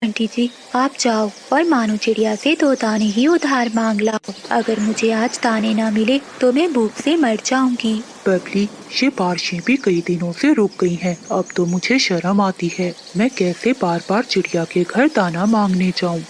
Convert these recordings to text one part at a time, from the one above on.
Aunty जी, आप जाओ और मानो चिड़िया से 2 दाने ही उधार मांग लाओ। अगर मुझे आज दाने ना मिले तो मैं भूख से मर जाऊंगी। बबली, ये बारिशें भी कई दिनों से रुक गई हैं। अब तो मुझे शर्म आती है। मैं कैसे बार बार चिड़िया के घर दाना मांगने जाऊं?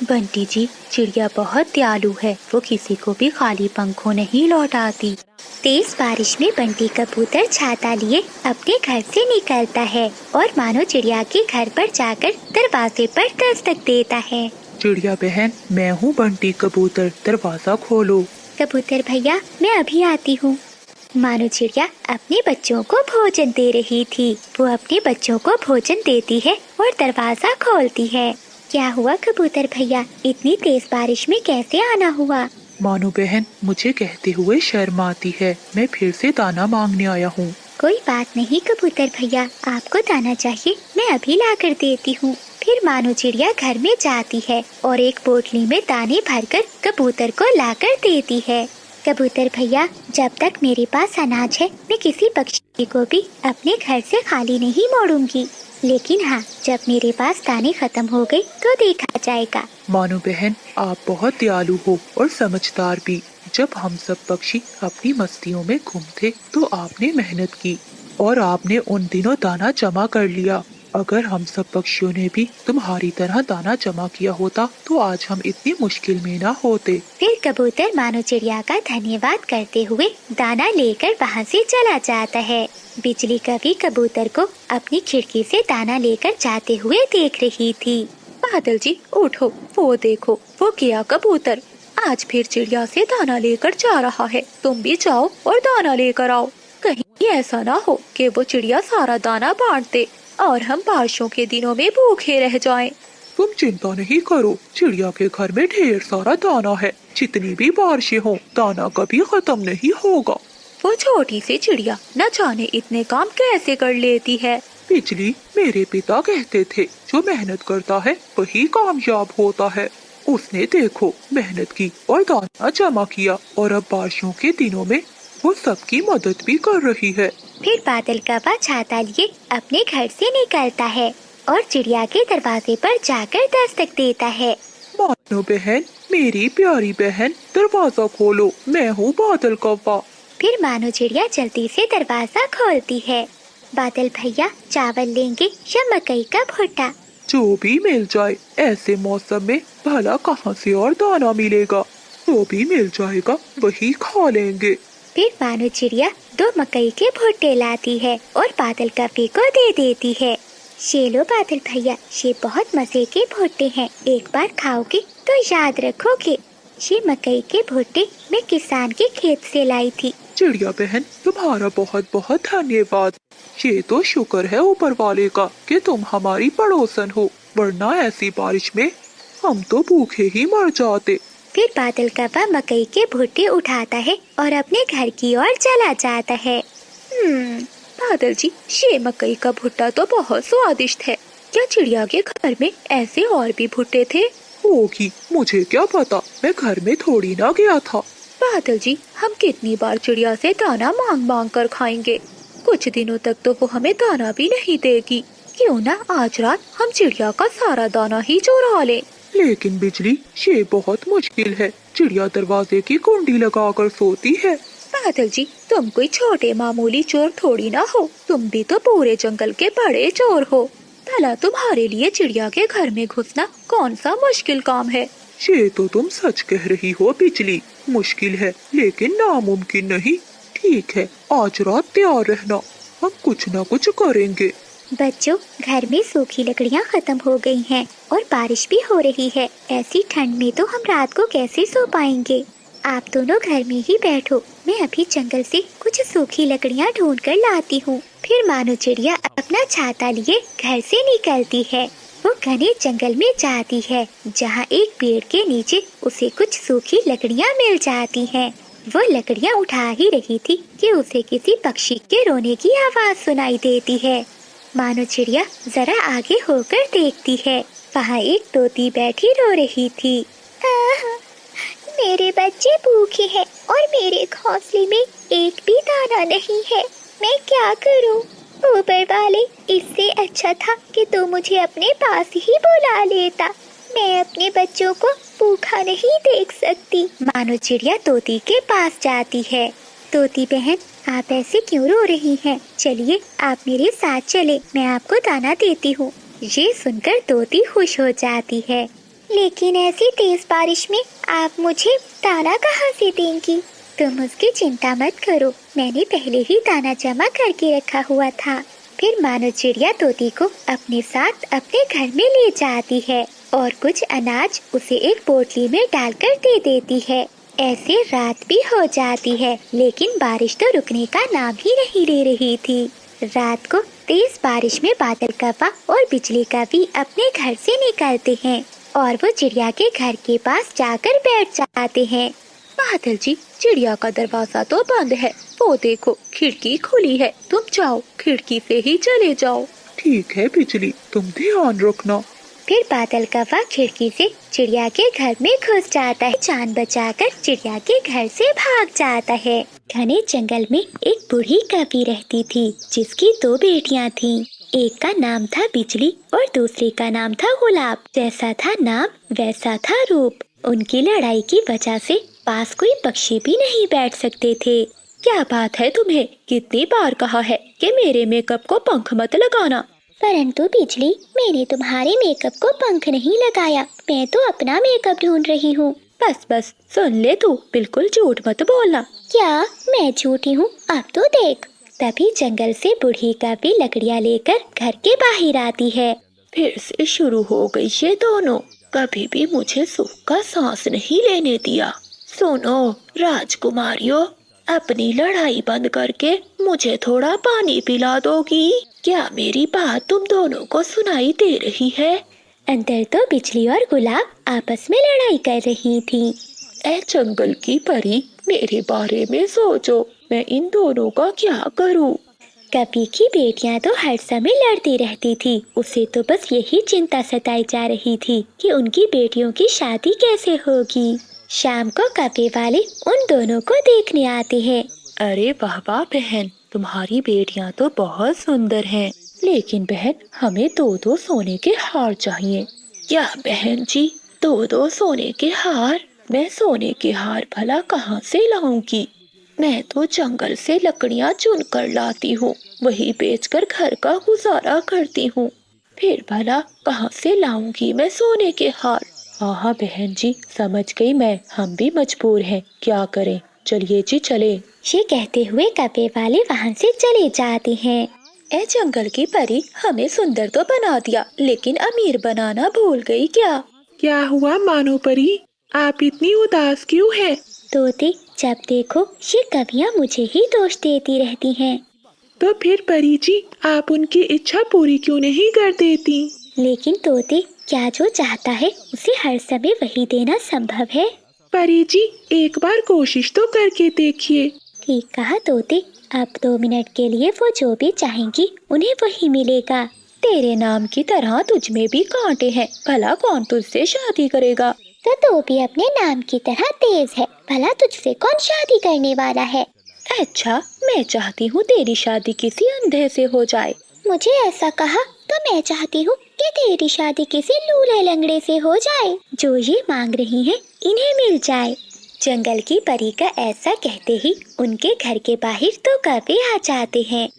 बंटी जी, चिड़िया बहुत दयालु है, वो किसी को भी खाली पंखों नहीं लौटाती। तेज बारिश में बंटी कबूतर छाता लिए अपने घर से निकलता है और मानो चिड़िया के घर पर जाकर दरवाजे पर दस्तक देता है। चिड़िया बहन, मैं हूँ बंटी कबूतर, दरवाजा खोलो। कबूतर भैया, मैं अभी आती हूँ। मानो चिड़िया अपने बच्चों को भोजन दे रही थी। वो अपने बच्चों को भोजन देती है और दरवाजा खोलती है। क्या हुआ कबूतर भैया, इतनी तेज बारिश में कैसे आना हुआ? मानो बहन, मुझे कहते हुए शर्म आती है। मैं फिर से दाना मांगने आया हूँ। कोई बात नहीं कबूतर भैया, आपको दाना चाहिए, मैं अभी ला कर देती हूँ। फिर मानो चिड़िया घर में जाती है और एक पोटली में दाने भरकर कबूतर को ला कर देती है। कबूतर भैया, जब तक मेरे पास अनाज है मैं किसी पक्षी को भी अपने घर से खाली नहीं मोड़ूंगी। लेकिन हाँ, जब मेरे पास दाने खत्म हो गए तो देखा जाएगा। मानो बहन, आप बहुत दयालु हो और समझदार भी। जब हम सब पक्षी अपनी मस्तियों में घूमते तो आपने मेहनत की और आपने उन दिनों दाना जमा कर लिया। अगर हम सब पक्षियों ने भी तुम्हारी तरह दाना जमा किया होता तो आज हम इतनी मुश्किल में ना होते। फिर कबूतर मानो चिड़िया का धन्यवाद करते हुए दाना लेकर वहाँ से चला जाता है। बिजली कभी कबूतर को अपनी खिड़की से दाना लेकर जाते हुए देख रही थी। बादल जी उठो, वो देखो वो गया कबूतर, आज फिर चिड़िया से दाना लेकर जा रहा है। तुम भी जाओ और दाना लेकर आओ। कहीं ऐसा ना हो कि वो चिड़िया सारा दाना बांट दे और हम बारिशों के दिनों में भूखे रह जाएं। तुम चिंता नहीं करो, चिड़िया के घर में ढेर सारा दाना है। जितनी भी बारिशें हो, दाना कभी खत्म नहीं होगा। वो छोटी सी चिड़िया न जाने इतने काम कैसे कर लेती है। बिजली, मेरे पिता कहते थे जो मेहनत करता है वही कामयाब होता है। उसने देखो मेहनत की और दाना जमा किया और अब बारिशों के दिनों में वो सबकी मदद भी कर रही है। फिर बादल कौवा छाता लिए अपने घर से निकलता है और चिड़िया के दरवाजे पर जाकर दस्तक देता है। मानो बहन, मेरी प्यारी बहन, दरवाजा खोलो, मैं हूँ बादल कौवा। फिर मानो चिड़िया जल्दी से दरवाजा खोलती है। बादल भैया, चावल लेंगे या मकई का भुट्टा? जो भी मिल जाए, ऐसे मौसम में भला कहाँ से और दाना मिलेगा। जो भी मिल जाएगा वही खा लेंगे। फिर मानो चिड़िया 2 मकई के भुट्टे लाती है और बादल कौवे को दे देती है। ये लो बादल भैया, ये बहुत मजे के भुट्टे हैं, एक बार खाओगे तो याद रखोगे। ये मकई के भुट्टे मैं किसान के खेत से लाई थी। चिड़िया बहन, तुम्हारा बहुत बहुत धन्यवाद। ये तो शुक्र है ऊपर वाले का कि तुम हमारी पड़ोसन हो, वरना ऐसी बारिश में हम तो भूखे ही मर जाते। फिर बादल कौवा मकई के भुट्टे उठाता है और अपने घर की ओर चला जाता है। बादल जी, ये मकई का भुट्टा तो बहुत स्वादिष्ट है। क्या चिड़िया के घर में ऐसे और भी भुट्टे थे? होगी, मुझे क्या पता, मैं घर में थोड़ी ना गया था। बादल जी, हम कितनी बार चिड़िया से दाना मांग मांग कर खाएंगे। कुछ दिनों तक तो वो हमें दाना भी नहीं देगी। क्यों ना आज रात हम चिड़िया का सारा दाना ही चुरा लें। लेकिन बिजली, ये बहुत मुश्किल है। चिड़िया दरवाजे की कुंडी लगाकर सोती है। बादल जी, तुम कोई छोटे मामूली चोर थोड़ी ना हो, तुम भी तो पूरे जंगल के बड़े चोर हो। भला तुम्हारे लिए चिड़िया के घर में घुसना कौन सा मुश्किल काम है? ये तो तुम सच कह रही हो बिजली, मुश्किल है लेकिन नामुमकिन नहीं। ठीक है, आज रात तैयार रहना, हम कुछ न कुछ करेंगे। बच्चों, घर में सूखी लकड़ियाँ खत्म हो गई हैं और बारिश भी हो रही है। ऐसी ठंड में तो हम रात को कैसे सो पाएंगे? आप दोनों घर में ही बैठो, मैं अभी जंगल से कुछ सूखी लकड़ियाँ ढूंढ कर लाती हूँ। फिर मानो चिड़िया अपना छाता लिए घर से निकलती है। वो घने जंगल में जाती है जहाँ एक पेड़ के नीचे उसे कुछ सूखी लकड़ियाँ मिल जाती हैं। वो लकड़ियाँ उठा ही रही थी कि उसे किसी पक्षी के रोने की आवाज सुनाई देती है। मानो चिड़िया जरा आगे होकर देखती है, वहाँ एक तोती बैठी रो रही थी। मेरे बच्चे भूखे हैं और मेरे घोंसले में एक भी दाना नहीं है, मैं क्या करूँ? ऊपर वाले, इससे अच्छा था कि तू मुझे अपने पास ही बुला लेता। मैं अपने बच्चों को भूखा नहीं देख सकती। मानो चिड़िया तोती के पास जाती है। तोती बहन, आप ऐसे क्यों रो रही हैं? चलिए आप मेरे साथ चले, मैं आपको दाना देती हूँ। ये सुनकर तोती खुश हो जाती है। लेकिन ऐसी तेज बारिश में आप मुझे दाना कहाँ से देंगी? तुम उसकी चिंता मत करो, मैंने पहले ही दाना जमा करके रखा हुआ था। फिर मानो चिड़िया तोती को अपने साथ अपने घर में ले जाती है और कुछ अनाज उसे एक पोटली में डालकर दे देती है। ऐसे रात भी हो जाती है, लेकिन बारिश तो रुकने का नाम ही नहीं ले रही थी। रात को तेज बारिश में बादल कौवा और बिजली कौवी अपने घर से निकलते हैं और वो चिड़िया के घर के पास जाकर बैठ जाते हैं। बादल जी, चिड़िया का दरवाजा तो बंद है, वो देखो खिड़की खुली है, तुम जाओ खिड़की से ही चले जाओ। ठीक है बिजली, तुम ध्यान रखना। फिर बादल कौवा खिड़की से चिड़िया के घर में घुस जाता है। जान बचाकर चिड़िया के घर से भाग जाता है। घने जंगल में एक बूढ़ी कौवी रहती थी, जिसकी 2 बेटियां थीं। एक का नाम था बिजली और दूसरे का नाम था गुलाब। जैसा था नाम वैसा था रूप। उनकी लड़ाई की वजह से पास कोई पक्षी भी नहीं बैठ सकते थे। क्या बात है तुम्हें? कितनी बार कहा है कि मेरे मेकअप को पंख मत लगाना। परंतु बिजली, मैंने तुम्हारे मेकअप को पंख नहीं लगाया, मैं तो अपना मेकअप ढूंढ रही हूँ। बस बस सुन ले तू, बिल्कुल झूठ मत बोलना। क्या मैं झूठी हूँ? अब तो देख। तभी जंगल से बूढ़ी कौवी लकड़ियाँ लेकर घर के बाहर आती है। फिर से शुरू हो गई ये दोनों, कभी भी मुझे सुख का सांस नहीं लेने दिया। सुनो राजकुमारियों, अपनी लड़ाई बंद करके मुझे थोड़ा पानी पिला दोगी? क्या मेरी बात तुम दोनों को सुनाई दे रही है? अंदर तो बिजली और गुलाब आपस में लड़ाई कर रही थी। ए जंगल की परी, मेरे बारे में सोचो, मैं इन दोनों का क्या करूं? कौवी की बेटियां तो हर समय लड़ती रहती थी। उसे तो बस यही चिंता सताई जा रही थी कि उनकी बेटियों की शादी कैसे होगी। शाम को कौवे वाले उन दोनों को देखने आते हैं। अरे वाह वाह बहन, तुम्हारी बेटियां तो बहुत सुंदर हैं। लेकिन बहन, हमें 2-2 सोने के हार चाहिए। क्या बहन जी, 2-2 सोने के हार? मैं सोने के हार भला कहाँ से लाऊंगी? मैं तो जंगल से लकड़ियाँ चुन कर लाती हूँ, वही बेचकर घर का गुजारा करती हूँ। फिर भला कहाँ से लाऊंगी मैं सोने के हार? हाँ बहन जी, समझ गई मैं, हम भी मजबूर हैं, क्या करें, चलिए जी चले। ये कहते हुए कौवे वाले वहाँ से चले जाते हैं। ए जंगल की परी, हमें सुंदर तो बना दिया, लेकिन अमीर बनाना भूल गई क्या? क्या हुआ मानो परी, आप इतनी उदास क्यों हैं? तोते, जब देखो ये कौवियाँ मुझे ही दोष देती रहती हैं। तो फिर परी जी, आप उनकी इच्छा पूरी क्यों नहीं कर देती? लेकिन तोते, क्या जो चाहता है उसे हर समय वही देना संभव है? परी जी, एक बार कोशिश तो करके देखिए। ठीक कहा तोते, अब 2 मिनट के लिए वो जो भी चाहेंगी उन्हें वही मिलेगा। तेरे नाम की तरह तुझ में भी कांटे हैं, भला कौन तुझसे शादी करेगा? तो तू भी अपने नाम की तरह तेज है, भला तुझसे कौन शादी करने वाला है? अच्छा, मैं चाहती हूँ तेरी शादी किसी अंधे से हो जाए। मुझे ऐसा कहा तो मैं चाहती हूँ कि तेरी शादी किसी लूले लंगड़े से हो जाए। जो ये मांग रही हैं, इन्हें मिल जाए। जंगल की परी का ऐसा कहते ही उनके घर के बाहर तो कौवे आ जाते हैं।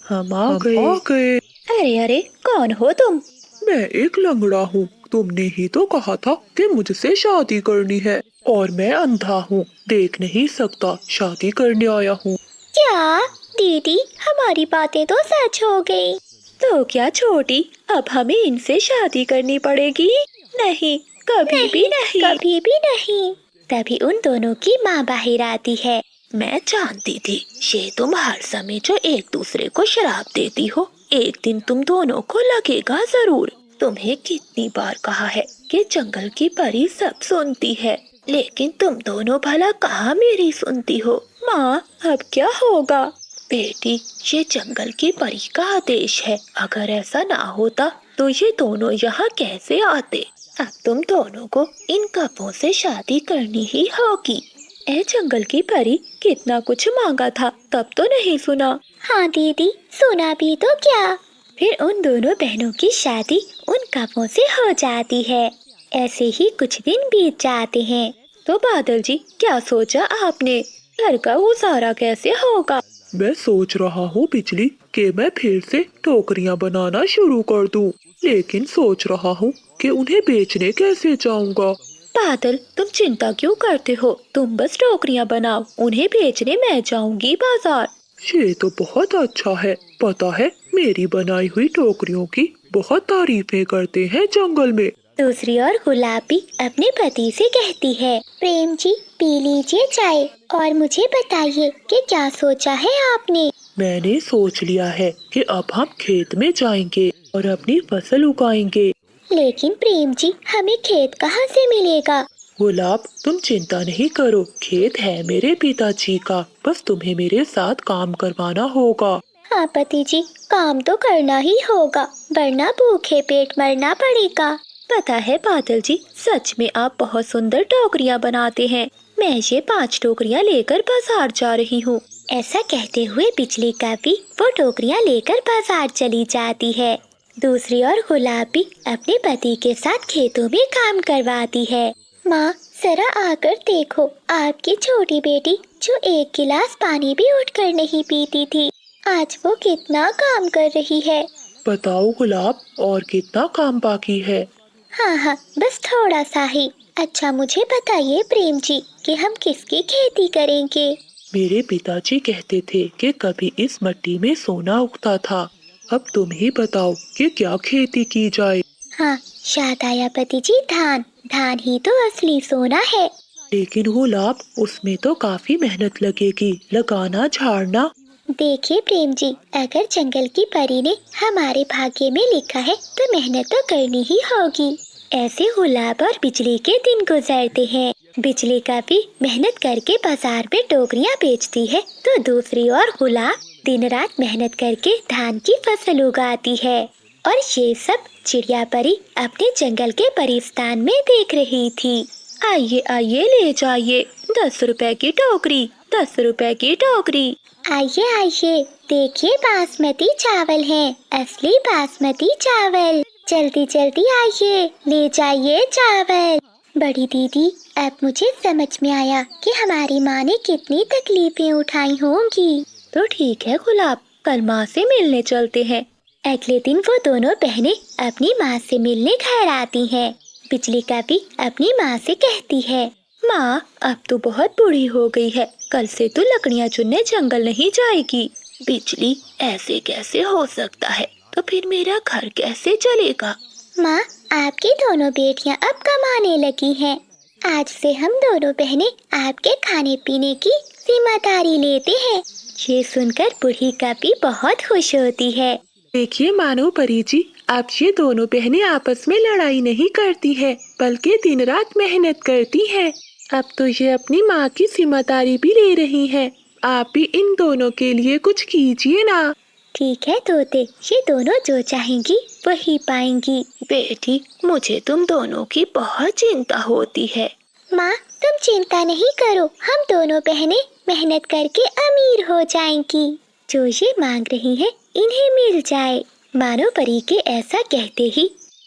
हम आ गए। अरे अरे, कौन हो तुम? मैं एक लंगड़ा हूँ, तुमने ही तो कहा था कि मुझसे शादी करनी है, और मैं अंधा हूँ, देख नहीं सकता, शादी करने आया हूँ। क्या दीदी, हमारी बातें तो सच हो गई। तो क्या छोटी, अब हमें इनसे शादी करनी पड़ेगी? नहीं, कभी भी नहीं, कभी भी नहीं। तभी उन दोनों की माँ बाहर आती है। मैं जानती थी, ये तुम हर समय जो एक दूसरे को शराब देती हो, एक दिन तुम दोनों को लगेगा जरूर। तुम्हें कितनी बार कहा है कि जंगल की परी सब सुनती है, लेकिन तुम दोनों भला कहाँ मेरी सुनती हो? माँ, अब क्या होगा? बेटी, ये जंगल की परी का आदेश है, अगर ऐसा ना होता तो ये दोनों यहाँ कैसे आते? अब तुम दोनों को इन कौवों से शादी करनी ही होगी। ए जंगल की परी, कितना कुछ मांगा था तब तो नहीं सुना। हाँ दीदी, सुना भी तो क्या। फिर उन दोनों बहनों की शादी उन कपों से हो जाती है। ऐसे ही कुछ दिन बीत जाते हैं। तो बादल जी, क्या सोचा आपने? घर का गुजारा कैसे होगा? मैं सोच रहा हूँ बिजली कि मैं फिर से टोकरियाँ बनाना शुरू कर दूँ, लेकिन सोच रहा हूँ कि उन्हें बेचने कैसे जाऊँगा। बादल, तुम चिंता क्यों करते हो? तुम बस टोकरियां बनाओ, उन्हें बेचने मैं जाऊंगी बाजार। ये तो बहुत अच्छा है। पता है, मेरी बनाई हुई टोकरियों की बहुत तारीफें करते हैं जंगल में। दूसरी ओर गुलाबी अपने पति से कहती है, प्रेम जी पी लीजिए चाय और मुझे बताइए कि क्या सोचा है आपने। मैंने सोच लिया है कि अब हम खेत में जाएंगे और अपनी फसल उगाएंगे। लेकिन प्रेम जी, हमें खेत कहाँ से मिलेगा। गुलाब, तुम चिंता नहीं करो, खेत है मेरे पिताजी का, बस तुम्हें मेरे साथ काम करवाना होगा। हाँ पति जी, काम तो करना ही होगा, वरना भूखे पेट मरना पड़ेगा। पता है बादल जी, सच में आप बहुत सुंदर टोकरियां बनाते हैं। मैं ये 5 टोकरियां लेकर बाजार जा रही हूँ। ऐसा कहते हुए बिजली का भी वो टोकरियां लेकर बाजार चली जाती है। दूसरी ओर गुलाबी अपने पति के साथ खेतों में काम करवाती है। माँ, जरा आकर देखो, आपकी छोटी बेटी जो 1 गिलास पानी भी उठकर नहीं पीती थी, आज वो कितना काम कर रही है। बताओ गुलाब, और कितना काम बाकी है? हाँ हाँ, बस थोड़ा सा ही। अच्छा मुझे बताइए प्रेम जी कि हम किसकी खेती करेंगे। मेरे पिताजी कहते थे कि कभी इस मिट्टी में सोना उगता था। अब तुम ही बताओ कि क्या खेती की जाए। हाँ, याद आया पति जी, धान। धान ही तो असली सोना है। लेकिन गुलाब, उसमें तो काफी मेहनत लगेगी, लगाना झाड़ना। देखिए प्रेम जी, अगर जंगल की परी ने हमारे भाग्य में लिखा है तो मेहनत तो करनी ही होगी। ऐसे गुलाब और बिजली के दिन गुजरते हैं। बिजली का भी मेहनत करके बाजार में टोकरियां बेचती है, तो दूसरी ओर गुलाब दिन रात मेहनत करके धान की फसल उगाती है। और ये सब चिड़िया परी अपने जंगल के परिस्तान में देख रही थी। आइए आइए, ले जाइए 10 रुपए की टोकरी, 10 रुपए की टोकरी। आइए आइए, देखिए बासमती चावल है, असली बासमती चावल। जल्दी जल्दी आइए, ले जाइए चावल। बड़ी दीदी, अब मुझे समझ में आया कि हमारी माँ ने कितनी तकलीफें उठाई होंगी। तो ठीक है गुलाब, कल माँ से मिलने चलते हैं। अगले दिन वो दोनों बहनें अपनी माँ से मिलने घर आती हैं। बिजली का भी अपनी माँ से कहती है, माँ, अब तो बहुत बूढ़ी हो गई है, कल से तो लकड़ियाँ चुनने जंगल नहीं जाएगी। बिजली, ऐसे कैसे हो सकता है? तो फिर मेरा घर कैसे चलेगा? माँ, आपकी दोनों बेटियाँ अब कमाने लगी हैं। आज से हम दोनों बहनें आपके खाने पीने की जिम्मेदारी लेते हैं। ये सुनकर बूढ़ी का भी बहुत खुश होती है। देखिए मानो परी जी, अब ये दोनों बहनें आपस में लड़ाई नहीं करती है, बल्कि दिन रात मेहनत करती हैं। अब तो ये अपनी माँ की जिम्मेदारी भी ले रही हैं। आप भी इन दोनों के लिए कुछ कीजिए ना। ठीक है तोते, ये दोनों जो चाहेंगी वही पाएंगी। बेटी, मुझे तुम दोनों की बहुत चिंता होती है। माँ, तुम चिंता नहीं करो, हम दोनों बहनें मेहनत करके अमीर हो जाएंगी। जो ये मांग रही है इन्हें मिल जाए। मानो परी के ऐसा कहते ही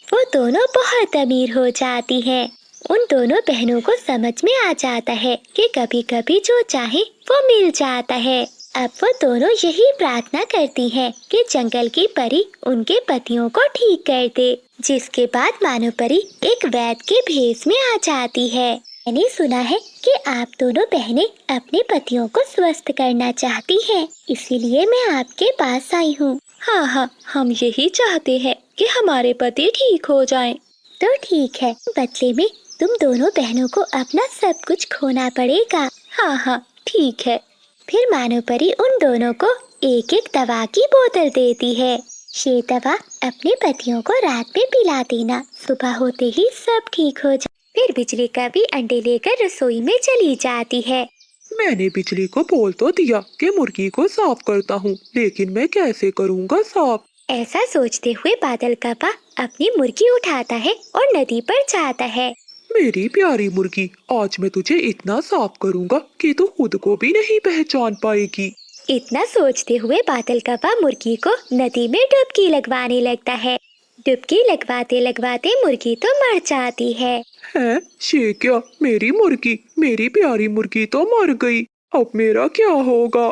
वो दोनों बहुत अमीर हो जाती हैं। उन दोनों बहनों को समझ में आ जाता है कि कभी कभी जो चाहे वो मिल जाता है। अब वो दोनों यही प्रार्थना करती हैं कि जंगल की परी उनके पतियों को ठीक कर दे। जिसके बाद मानो परी एक वैद्य के भेष में आ जाती है। मैंने सुना है कि आप दोनों बहनें अपने पतियों को स्वस्थ करना चाहती हैं, इसीलिए मैं आपके पास आई हूँ। हाँ हाँ, हम यही चाहते हैं कि हमारे पति ठीक हो जाएं। तो ठीक है, बदले में तुम दोनों बहनों को अपना सब कुछ खोना पड़ेगा। हाँ हाँ, ठीक है। फिर मानो परी उन दोनों को एक एक दवा की बोतल देती है। ये दवा अपने पतियों को रात में पिला देना, सुबह होते ही सब ठीक हो जाए। फिर बिजली का भी अंडे लेकर रसोई में चली जाती है। मैंने बिजली को बोल तो दिया कि मुर्गी को साफ करता हूँ, लेकिन मैं कैसे करूँगा साफ? ऐसा सोचते हुए बादल का पा अपनी मुर्गी उठाता है और नदी पर जाता है। मेरी प्यारी मुर्गी, आज मैं तुझे इतना साफ करूंगा कि तू खुद को भी नहीं पहचान पाएगी। इतना सोचते हुए बादल कौवा मुर्गी को नदी में डुबकी लगवाने लगता है। डुबकी लगवाते लगवाते मुर्गी तो मर जाती है। है ये क्या, मेरी मुर्गी, मेरी प्यारी मुर्गी तो मर गई। अब मेरा क्या होगा?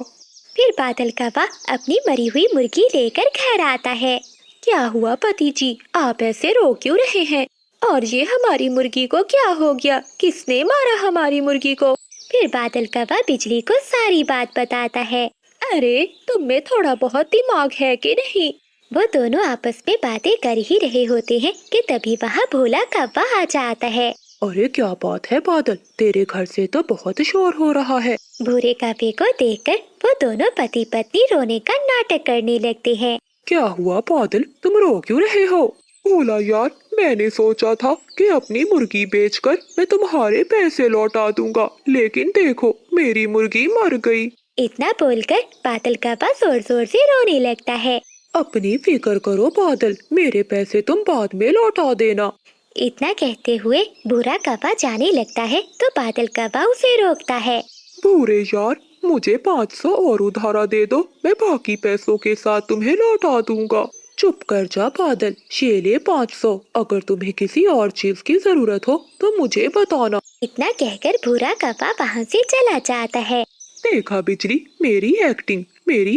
फिर बादल कौवा अपनी मरी हुई मुर्गी लेकर घर आता है। क्या हुआ पति जी, आप ऐसे रो क्यों रहे हैं? और ये हमारी मुर्गी को क्या हो गया? किसने मारा हमारी मुर्गी को? फिर बादल कौवा बिजली को सारी बात बताता है। अरे, तुम में थोड़ा बहुत दिमाग है कि नहीं? वो दोनों आपस में बातें कर ही रहे होते हैं कि तभी वहाँ भोला कौवा आ जाता है। अरे क्या बात है बादल, तेरे घर से तो बहुत शोर हो रहा है। भूरे कौवे को देखकर वो दोनों पति पत्नी रोने का नाटक करने लगते हैं। क्या हुआ बादल, तुम रो क्यों रहे हो? भोला यार, मैंने सोचा था कि अपनी मुर्गी बेचकर मैं तुम्हारे पैसे लौटा दूंगा, लेकिन देखो मेरी मुर्गी मर गई। इतना बोलकर बादल कौवा जोर जोर से रोने लगता है। अपनी फिक्र करो बादल, मेरे पैसे तुम बाद में लौटा देना। इतना कहते हुए भूरा कौवा जाने लगता है तो बादल कौवा उसे रोकता है। भूरे यार, मुझे 500 और उधारा दे दो, मैं बाकी पैसों के साथ तुम्हें लौटा दूंगा। चुप कर जा बादल, ये ले 500। अगर तुम्हें किसी और चीज की जरूरत हो तो मुझे बताना। इतना कहकर भूरा कौवा वहाँ से चला जाता है। देखा बिजली, मेरी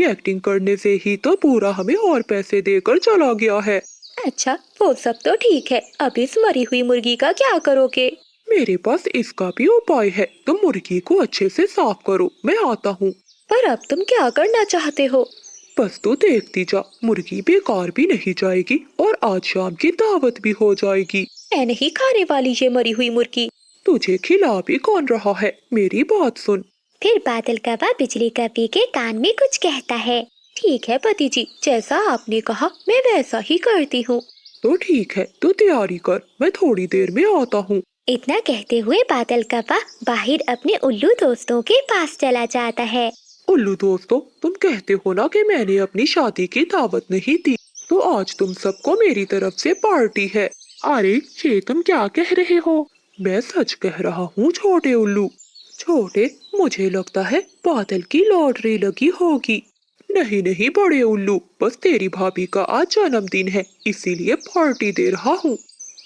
एक्टिंग करने से ही तो पूरा हमें और पैसे देकर चला गया है। अच्छा, वो सब तो ठीक है, अब इस मरी हुई मुर्गी का क्या करोगे? मेरे पास इसका भी उपाय है, तुम मुर्गी को अच्छे से साफ करो, मैं आता हूँ। पर अब तुम क्या करना चाहते हो? बस तू देखती जा, मुर्गी बेकार भी नहीं जाएगी और आज शाम की दावत भी हो जाएगी। मैं नहीं खाने वाली ये मरी हुई मुर्गी। तुझे खिला भी कौन रहा है, मेरी बात सुन। फिर बादल कौवा बिजली कौवे के कान में कुछ कहता है। ठीक है पति जी, जैसा आपने कहा मैं वैसा ही करती हूँ। तो ठीक है, तू तैयारी कर, मैं थोड़ी देर में आता हूँ। इतना कहते हुए बादल कौवा बाहर अपने उल्लू दोस्तों के पास चला जाता है। उल्लू दोस्तों, तुम कहते हो ना कि मैंने अपनी शादी की दावत नहीं दी, तो आज तुम सबको मेरी तरफ से पार्टी है। अरे ये तुम क्या कह रहे हो? मैं सच कह रहा हूँ छोटे उल्लू। छोटे, मुझे लगता है बादल की लॉटरी लगी होगी। नहीं नहीं बड़े उल्लू, बस तेरी भाभी का आज जन्मदिन है, इसीलिए पार्टी दे रहा हूँ।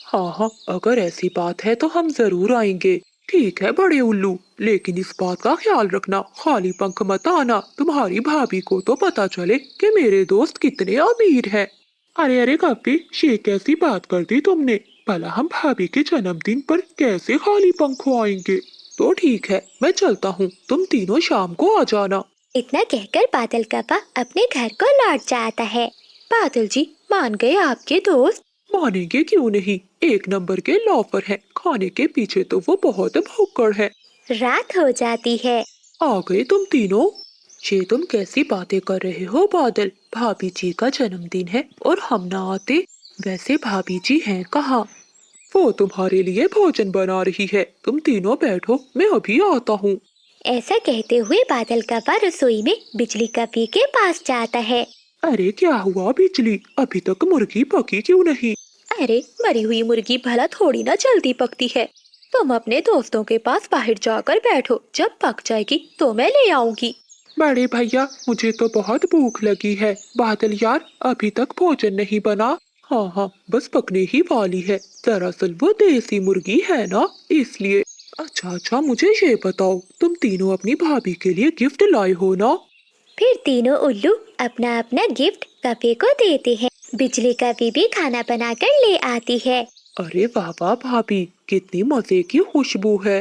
हाँ हाँ, अगर ऐसी बात है तो हम जरूर आएंगे। ठीक है बड़े उल्लू, लेकिन इस बात का ख्याल रखना, खाली पंख मत आना, तुम्हारी भाभी को तो पता चले कि मेरे दोस्त कितने अमीर हैं। अरे अरे कपी, ये कैसी बात कर दी तुमने? भला हम भाभी के जन्मदिन पर कैसे खाली पंखों आएंगे? तो ठीक है, मैं चलता हूँ, तुम तीनों शाम को आ जाना। इतना कहकर बादल कौवा अपने घर को लौट जाता है। बादल जी, मान गए आपके दोस्त? मानेंगे क्यों नहीं, एक नंबर के लॉफर हैं, खाने के पीछे तो वो बहुत भुक्कड़ है। रात हो जाती है। आ गए तुम तीनों? ये तुम कैसी बातें कर रहे हो बादल? भाभी जी का जन्मदिन है और हम ना आते? वैसे भाभी जी हैं कहाँ? वो तुम्हारे लिए भोजन बना रही है, तुम तीनों बैठो, मैं अभी आता हूँ। ऐसा कहते हुए बादल कौवा रसोई में बिजली कौवे के पास जाता है। अरे क्या हुआ बिजली, अभी तक मुर्गी पकी क्यों नहीं? अरे, मरी हुई मुर्गी भला थोड़ी ना जल्दी पकती है। तुम अपने दोस्तों के पास बाहर जाकर बैठो, जब पक जाएगी तो मैं ले आऊंगी। बड़े भैया, मुझे तो बहुत भूख लगी है। बादल यार, अभी तक भोजन नहीं बना। हाँ हाँ, बस पकने ही वाली है, दरअसल वो देसी मुर्गी है ना, इसलिए। अच्छा, मुझे ये बताओ, तुम तीनों अपनी भाभी के लिए गिफ्ट लाए हो ना? फिर तीनों उल्लू अपना अपना गिफ्ट कौवे को देते हैं। बिजली कौवे भी खाना बनाकर ले आती है। अरे वाह वाह भाभी, कितनी मजे की खुशबू है।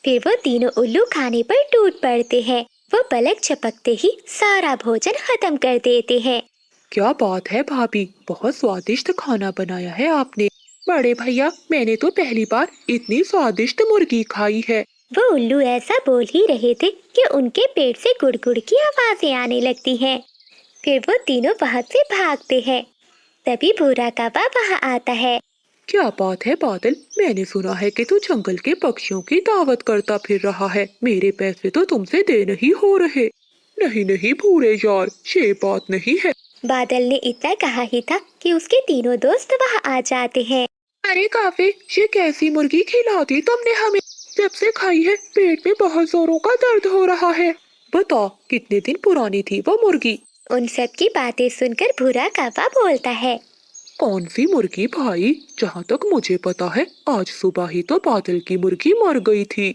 फिर वो तीनों उल्लू खाने पर टूट पड़ते हैं। वो पलक झपकते ही सारा भोजन खत्म कर देते हैं। क्या बात है भाभी, बहुत स्वादिष्ट खाना बनाया है आपने। बड़े भैया, मैंने तो पहली बार इतनी स्वादिष्ट मुर्गी खाई है। वो उल्लू ऐसा बोल ही रहे थे कि उनके पेट से गुड़गुड़ की आवाजें आने लगती हैं। फिर वो तीनों वहाँ से भागते हैं। तभी भूरा कौवा वहाँ आता है। क्या बात है बादल, मैंने सुना है कि तू जंगल के पक्षियों की दावत करता फिर रहा है, मेरे पैसे तो तुमसे दे नहीं हो रहे। नहीं नहीं भूरे यार, ये बात नहीं है। बादल ने इतना कहा ही था कि उसके तीनों दोस्त वहाँ आ जाते हैं। अरे काफी, ये कैसी मुर्गी खिला दी तुमने हमें? जब से खाई है पेट में बहुत जोरों का दर्द हो रहा है। बता, कितने दिन पुरानी थी वो मुर्गी? उन सब की बातें सुनकर भूरा कौवा बोलता है। कौन सी मुर्गी भाई? जहाँ तक मुझे पता है आज सुबह ही तो बादल की मुर्गी मर गई थी।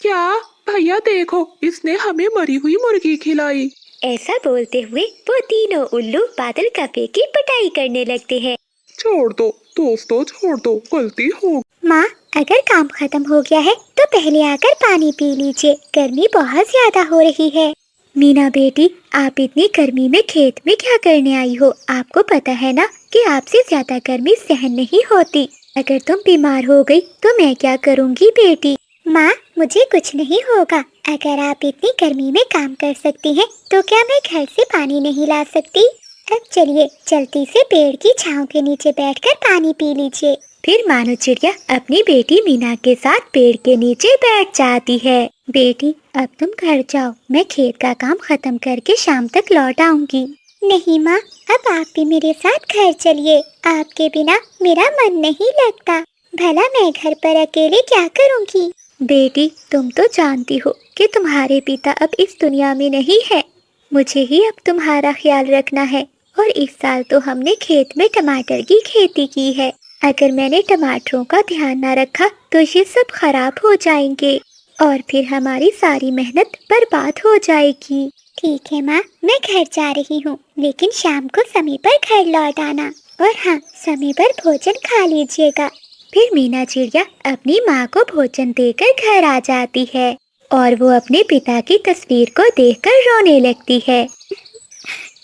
क्या? भैया देखो, इसने हमें मरी हुई मुर्गी खिलाई। ऐसा बोलते हुए वो तीनों उल्लू बादल कौवे की पिटाई करने लगते हैं। छोड़ दो दोस्तों, छोड़ दो, गलती हो। माँ, अगर काम खत्म हो गया है तो पहले आकर पानी पी लीजिए, गर्मी बहुत ज्यादा हो रही है। मीना बेटी, आप इतनी गर्मी में खेत में क्या करने आई हो? आपको पता है ना कि आपसे ज्यादा गर्मी सहन नहीं होती। अगर तुम बीमार हो गई तो मैं क्या करूँगी बेटी? माँ, मुझे कुछ नहीं होगा। अगर आप इतनी गर्मी में काम कर सकती हैं, तो क्या मैं घर से पानी नहीं ला सकती? अब चलिए जल्दी से पेड़ की छांव के नीचे बैठकर पानी पी लीजिए। फिर मानो चिड़िया अपनी बेटी मीना के साथ पेड़ के नीचे बैठ जाती है। बेटी, अब तुम घर जाओ, मैं खेत का काम खत्म करके शाम तक लौट आऊंगी। नहीं माँ, अब आप भी मेरे साथ घर चलिए। आपके बिना मेरा मन नहीं लगता। भला मैं घर पर अकेले क्या करूँगी? बेटी, तुम तो जानती हो कि तुम्हारे पिता अब इस दुनिया में नहीं है। मुझे ही अब तुम्हारा ख्याल रखना है। और इस साल तो हमने खेत में टमाटर की खेती की है। अगर मैंने टमाटरों का ध्यान न रखा तो ये सब खराब हो जाएंगे और फिर हमारी सारी मेहनत बर्बाद हो जाएगी। ठीक है माँ, मैं घर जा रही हूँ, लेकिन शाम को समय पर घर लौट आना। और हाँ, समय पर भोजन खा लीजिएगा। फिर मीना चिड़िया अपनी माँ को भोजन देकर घर आ जाती है और वो अपने पिता की तस्वीर को देखकर रोने लगती है।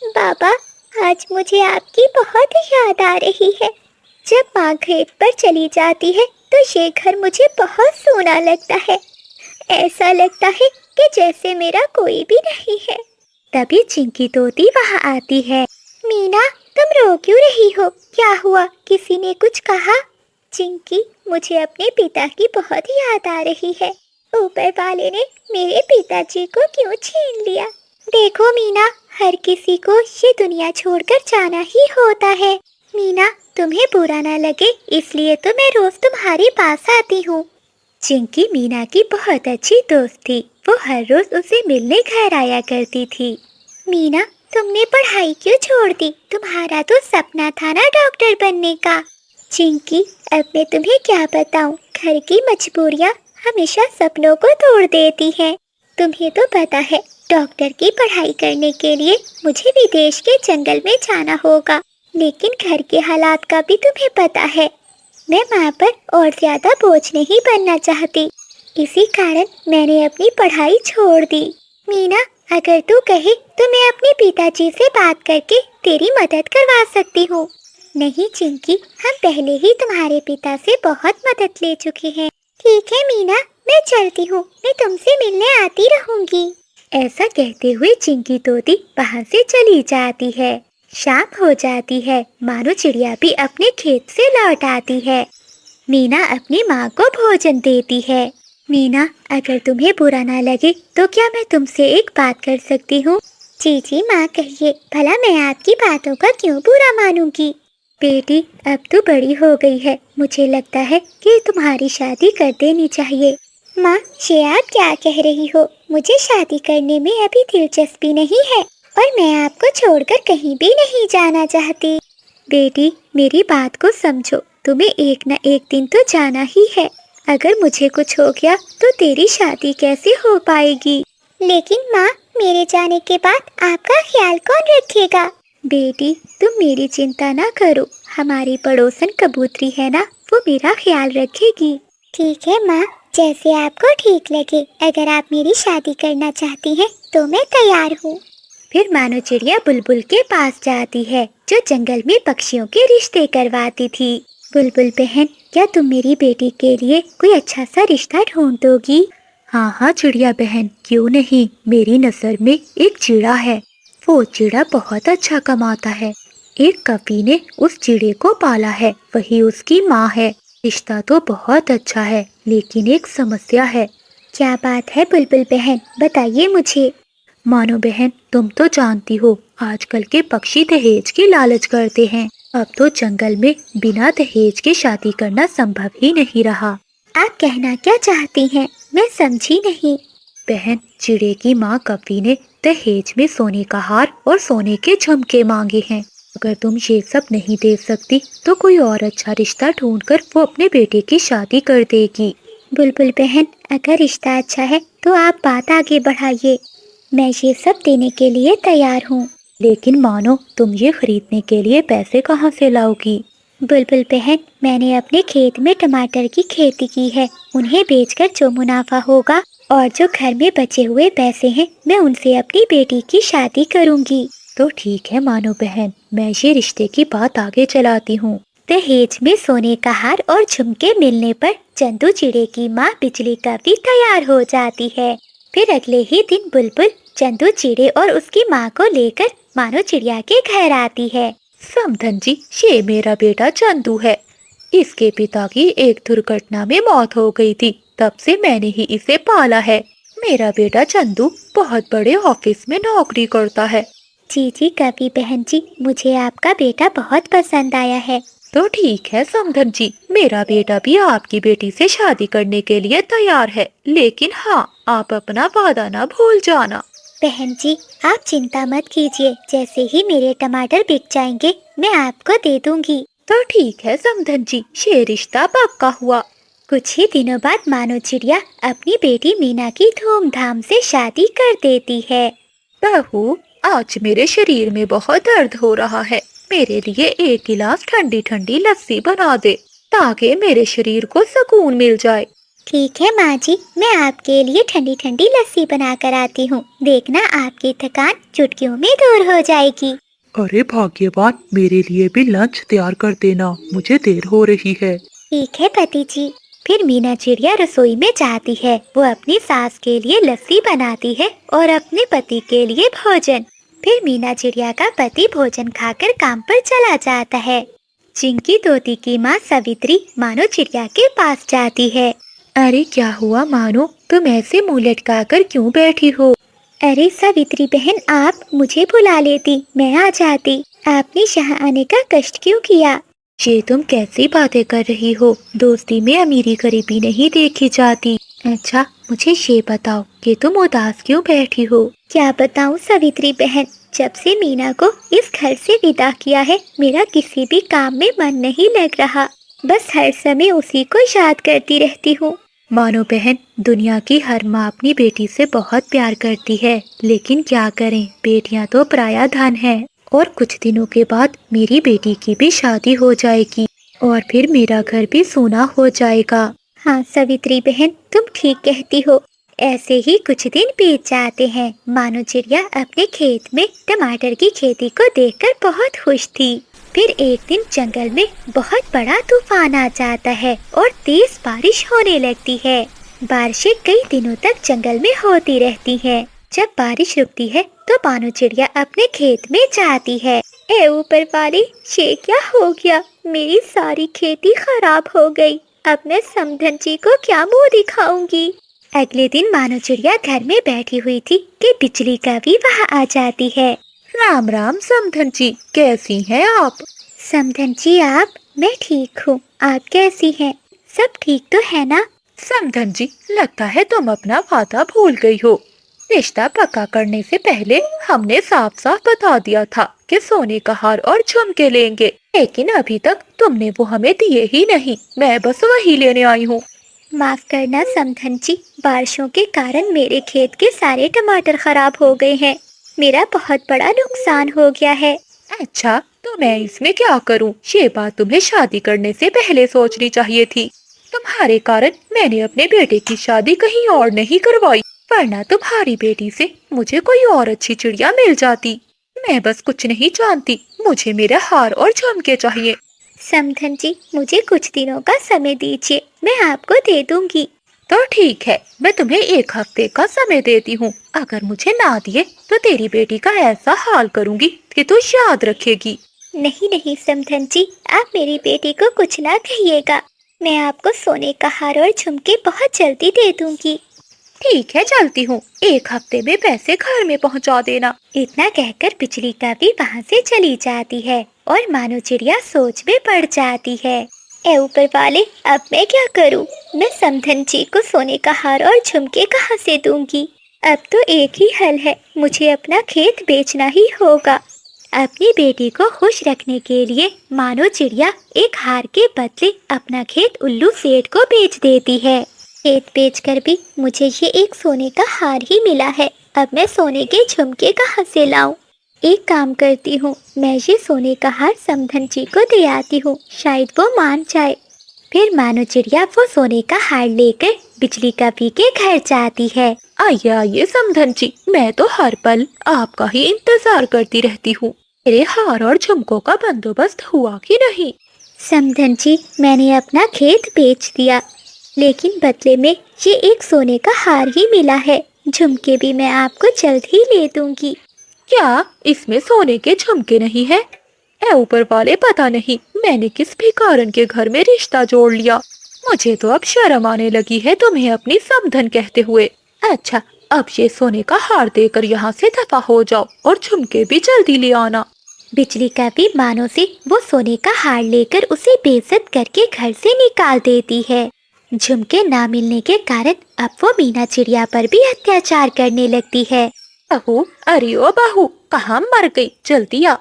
बाबा, आज मुझे आपकी बहुत याद आ रही है। जब माँ खेत पर चली जाती है तो ये घर मुझे बहुत सूना लगता है। ऐसा लगता है कि जैसे मेरा कोई भी नहीं है। तभी चिंकी तोती वहाँ आती है। मीना, तुम रो क्यों रही हो? क्या हुआ? किसी ने कुछ कहा? चिंकी, मुझे अपने पिता की बहुत याद आ रही है। ऊपर वाले ने मेरे पिताजी को क्यों छीन लिया? देखो मीना, हर किसी को ये दुनिया छोड़कर जाना ही होता है। मीना, तुम्हें बुरा ना लगे इसलिए तो मैं रोज तुम्हारे पास आती हूँ। चिंकी मीना की बहुत अच्छी दोस्त थी। वो हर रोज उसे मिलने घर आया करती थी। मीना, तुमने पढ़ाई क्यों छोड़ दी? तुम्हारा तो सपना था ना डॉक्टर बनने का। चिंकी, अब मैं तुम्हें क्या बताऊं, घर की मजबूरियां हमेशा सपनों को तोड़ देती हैं। तुम्हें तो पता है, डॉक्टर की पढ़ाई करने के लिए मुझे विदेश के जंगल में जाना होगा, लेकिन घर के हालात का भी तुम्हें पता है। मैं माँ पर और ज्यादा बोझ नहीं बनना चाहती, इसी कारण मैंने अपनी पढ़ाई छोड़ दी। मीना, अगर तू कहे तो मैं अपने पिताजी से बात करके तेरी मदद करवा सकती हूँ। नहीं चिंकी, हम पहले ही तुम्हारे पिता से बहुत मदद ले चुके हैं। ठीक है मीना, मैं चलती हूँ, मैं तुमसे मिलने आती रहूंगी। ऐसा कहते हुए चिंकी तोती वहाँ से चली जाती है। शाम हो जाती है, मानो चिड़िया भी अपने खेत से लौट आती है। मीना अपनी माँ को भोजन देती है। मीना, अगर तुम्हें बुरा ना लगे तो क्या मैं तुमसे एक बात कर सकती हूँ? जी जी माँ, कहिए, भला मैं आपकी बातों का क्यों बुरा मानूंगी? बेटी, अब तू बड़ी हो गई है, मुझे लगता है कि तुम्हारी शादी कर देनी चाहिए। माँ, ये आप क्या कह रही हो? मुझे शादी करने में अभी दिलचस्पी नहीं है और मैं आपको छोड़कर कहीं भी नहीं जाना चाहती। बेटी, मेरी बात को समझो, तुम्हें एक न एक दिन तो जाना ही है। अगर मुझे कुछ हो गया तो तेरी शादी कैसे हो पाएगी? लेकिन माँ, मेरे जाने के बाद आपका ख्याल कौन रखेगा? बेटी, तुम मेरी चिंता ना करो, हमारी पड़ोसन कबूतरी है ना, वो मेरा ख्याल रखेगी। ठीक है माँ, जैसे आपको ठीक लगे। अगर आप मेरी शादी करना चाहती हैं तो मैं तैयार हूँ। फिर मानो चिड़िया बुलबुल के पास जाती है, जो जंगल में पक्षियों के रिश्ते करवाती थी। बुलबुल बहन, क्या तुम मेरी बेटी के लिए कोई अच्छा सा रिश्ता ढूंढ दोगी? हाँ हाँ चिड़िया बहन, क्यों नहीं। मेरी नज़र में एक चिड़ा है, वो चिड़ा बहुत अच्छा कमाता है। एक कवि ने उस चिड़े को पाला है, वही उसकी माँ है। रिश्ता तो बहुत अच्छा है, लेकिन एक समस्या है। क्या बात है बुलबुल बहन, बताइए मुझे। मानो बहन, तुम तो जानती हो आजकल के पक्षी दहेज की लालच करते हैं। अब तो जंगल में बिना दहेज के शादी करना संभव ही नहीं रहा। आप कहना क्या चाहती हैं? मैं समझी नहीं। बहन, चिड़े की माँ कव्वी ने दहेज में सोने का हार और सोने के झुमके मांगे हैं। अगर तुम ये सब नहीं दे सकती तो कोई और अच्छा रिश्ता ढूंढकर वो अपने बेटे की शादी कर देगी। बुलबुल बहन, अगर रिश्ता अच्छा है तो आप बात आगे बढ़ाइए। मैं ये सब देने के लिए तैयार हूँ। लेकिन मानो, तुम ये खरीदने के लिए पैसे कहाँ से लाओगी? बुलबुल बहन, मैंने अपने खेत में टमाटर की खेती की है। उन्हें बेचकर जो मुनाफा होगा और जो घर में बचे हुए पैसे हैं, मैं उनसे अपनी बेटी की शादी करूँगी। तो ठीक है मानो बहन, मैं ये रिश्ते की बात आगे चलाती हूँ। दहेज में सोने का हार और झुमके मिलने पर चंदू चिड़े की माँ बिजली कव्वी तैयार हो जाती है। फिर अगले ही दिन बुलबुल चंदू चिड़े और उसकी माँ को लेकर मानो चिड़िया के घर आती है। समधन जी, ये मेरा बेटा चंदू है। इसके पिता की एक दुर्घटना में मौत हो गई थी, तब से मैंने ही इसे पाला है। मेरा बेटा चंदू बहुत बड़े ऑफिस में नौकरी करता है। जी जी कव्वी बहन जी, मुझे आपका बेटा बहुत पसंद आया है। तो ठीक है समधन जी, मेरा बेटा भी आपकी बेटी से शादी करने के लिए तैयार है। लेकिन हाँ, आप अपना वादा ना भूल जाना। बहन जी, आप चिंता मत कीजिए। जैसे ही मेरे टमाटर बिक जाएंगे, मैं आपको दे दूंगी। तो ठीक है समधन जी, ये रिश्ता पक्का हुआ। कुछ ही दिनों बाद मानो चिड़िया अपनी बेटी मीना की धूमधाम से शादी कर देती है। बहू, आज मेरे शरीर में बहुत दर्द हो रहा है। मेरे लिए एक गिलास ठंडी ठंडी लस्सी बना दे, ताकि मेरे शरीर को सुकून मिल जाए। ठीक है माँ जी, मैं आपके लिए ठंडी ठंडी लस्सी बना कर आती हूँ। देखना, आपकी थकान चुटकियों में दूर हो जाएगी। अरे भाग्यवान, मेरे लिए भी लंच तैयार कर देना, मुझे देर हो रही है। ठीक है पति जी। फिर मीना चिड़िया रसोई में जाती है। वो अपनी सास के लिए लस्सी बनाती है और अपने पति के लिए भोजन। फिर मीना चिड़िया का पति भोजन खाकर काम पर चला जाता है। चिंकी तोती की माँ सवित्री मानो चिड़िया के पास जाती है। अरे क्या हुआ मानो, तुम ऐसे मुंह लटका कर क्यों बैठी हो? अरे सवित्री बहन, आप मुझे बुला लेती, मैं आ जाती। आपने यहाँ आने का कष्ट क्यों किया? ये तुम कैसी बातें कर रही हो? दोस्ती में अमीरी गरीबी नहीं देखी जाती। अच्छा, मुझे ये बताओ कि तुम उदास क्यों बैठी हो? क्या बताऊं सवित्री बहन, जब से मीना को इस घर से विदा किया है, मेरा किसी भी काम में मन नहीं लग रहा। बस हर समय उसी को याद करती रहती हूँ। मानो बहन, दुनिया की हर माँ अपनी बेटी से बहुत प्यार करती है, लेकिन क्या करें, बेटियां तो पराया धन है। और कुछ दिनों के बाद मेरी बेटी की भी शादी हो जाएगी और फिर मेरा घर भी सूना हो जाएगा। हाँ सवित्री बहन, तुम ठीक कहती हो। ऐसे ही कुछ दिन बीत जाते हैं। मानो चिड़िया अपने खेत में टमाटर की खेती को देखकर बहुत खुश थी। फिर एक दिन जंगल में बहुत बड़ा तूफान आ जाता है और तेज बारिश होने लगती है। बारिशें कई दिनों तक जंगल में होती रहती हैं। जब बारिश रुकती है तो मानो चिड़िया अपने खेत में जाती है। ए ऊपर वाली, ये क्या हो गया? मेरी सारी खेती खराब हो गई। अब मैं समधन जी को क्या मुंह दिखाऊंगी? अगले दिन मानो चिड़िया घर में बैठी हुई थी कि बिजली कव्वी वहाँ आ जाती है। राम राम समधन जी, कैसी हैं आप? समधन जी आप? मैं ठीक हूँ, आप कैसी हैं? सब ठीक तो है ना? समधन जी, लगता है तुम अपना वादा भूल गई हो। रिश्ता पक्का करने से पहले हमने साफ साफ बता दिया था कि सोने का हार और झुमके लेंगे, लेकिन अभी तक तुमने वो हमें दिए ही नहीं। मैं बस वही लेने आई हूँ। माफ करना समधन जी, बारिशों के कारण मेरे खेत के सारे टमाटर खराब हो गए हैं। मेरा बहुत बड़ा नुकसान हो गया है। अच्छा, तो मैं इसमें क्या करूँ? ये बात तुम्हें शादी करने से पहले सोचनी चाहिए थी। तुम्हारे कारण मैंने अपने बेटे की शादी कहीं और नहीं करवाई, वरना तुम्हारी बेटी से मुझे कोई और अच्छी चिड़िया मिल जाती। मैं बस कुछ नहीं जानती, मुझे मेरा हार और झुमके चाहिए। समधन जी, मुझे कुछ दिनों का समय दीजिए, मैं आपको दे दूंगी। तो ठीक है, मैं तुम्हें 1 हफ्ते का समय देती हूँ। अगर मुझे ना दिए तो तेरी बेटी का ऐसा हाल करूँगी कि तू याद रखेगी। नहीं नहीं समधन जी, आप मेरी बेटी को कुछ ना कहिएगा। मैं आपको सोने का हार और झुमके बहुत जल्दी दे दूंगी। ठीक है, चलती हूँ। 1 हफ्ते में पैसे घर में पहुँचा देना। इतना कहकर बिजली का भी वहाँ से चली जाती है और मानो चिड़िया सोच में पड़ जाती है। ए ऊपर वाले, अब मैं क्या करूँ? मैं समधन जी को सोने का हार और झुमके कहाँ से दूंगी? अब तो एक ही हल है, मुझे अपना खेत बेचना ही होगा। अपनी बेटी को खुश रखने के लिए मानो चिड़िया एक हार के बदले अपना खेत उल्लू सेठ को बेच देती है। खेत बेचकर भी मुझे ये एक सोने का हार ही मिला है, अब मैं सोने के झुमके कहाँ से लाऊं? एक काम करती हूँ, मैं ये सोने का हार समधन जी को दे आती हूँ, शायद वो मान जाए। फिर मानो चिड़िया वो सोने का हार लेकर बिजली कवि के घर जाती है। आइए आइए समधन जी, मैं तो हर पल आपका ही इंतजार करती रहती हूँ। मेरे हार और झुमकों का बंदोबस्त हुआ कि नहीं? समधन जी, मैंने अपना खेत बेच दिया, लेकिन बदले में ये एक सोने का हार ही मिला है। झुमके भी मैं आपको जल्द ही ले दूंगी। क्या इसमें सोने के झुमके नहीं है? ऐ ऊपर वाले, पता नहीं मैंने किस भिखारन के घर में रिश्ता जोड़ लिया। मुझे तो अब शर्म आने लगी है तुम्हें अपनी समधन कहते हुए। अच्छा, अब ये सोने का हार देकर यहाँ से दफा हो जाओ और झुमके भी जल्दी ले आना। बिजली का भी मानो से वो सोने का हार लेकर उसे बेइज्जत करके घर से निकाल देती है। झुमके ना मिलने के कारण अब वो मीना चिड़िया पर भी अत्याचार करने लगती है। बहू, अरे ओ बहू, कहाँ मर गई? जल्दी आ।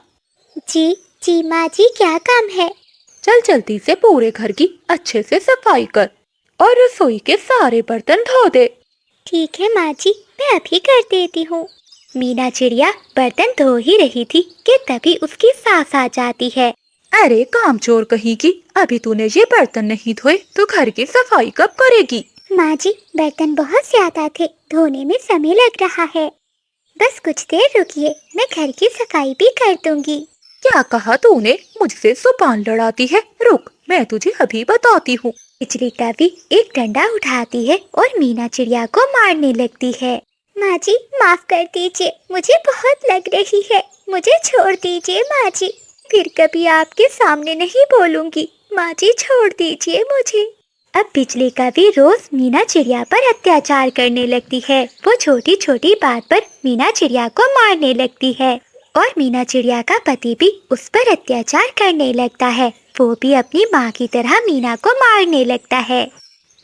जी जी माँ जी, क्या काम है? चल जल्दी से पूरे घर की अच्छे से सफाई कर और रसोई के सारे बर्तन धो दे। ठीक है माँ जी, मैं अभी कर देती हूँ। मीना चिड़िया बर्तन धो ही रही थी कि तभी उसकी सास आ जाती है। अरे कामचोर कहीं की, अभी तूने ये बर्तन नहीं धोए तो घर की सफाई कब करेगी? माँ जी, बर्तन बहुत ज्यादा थे, धोने में समय लग रहा है। बस कुछ देर रुकिए, मैं घर की सफाई भी कर दूंगी। क्या कहा तूने? मुझसे जुबान लड़ाती है? रुक, मैं तुझे अभी बताती हूँ। बिजली कवि एक डंडा उठाती है और मीना चिड़िया को मारने लगती है। माँ जी, माफ कर दीजिए, मुझे बहुत लग रही है, मुझे छोड़ दीजिए माँ जी, फिर कभी आपके सामने नहीं बोलूंगी। माँ जी, छोड़ दीजिए मुझे। अब बिजली कवि रोज मीना चिड़िया पर अत्याचार करने लगती है। वो छोटी छोटी बात पर मीना चिड़िया को मारने लगती है और मीना चिड़िया का पति भी उस पर अत्याचार करने लगता है। वो भी अपनी माँ की तरह मीना को मारने लगता है।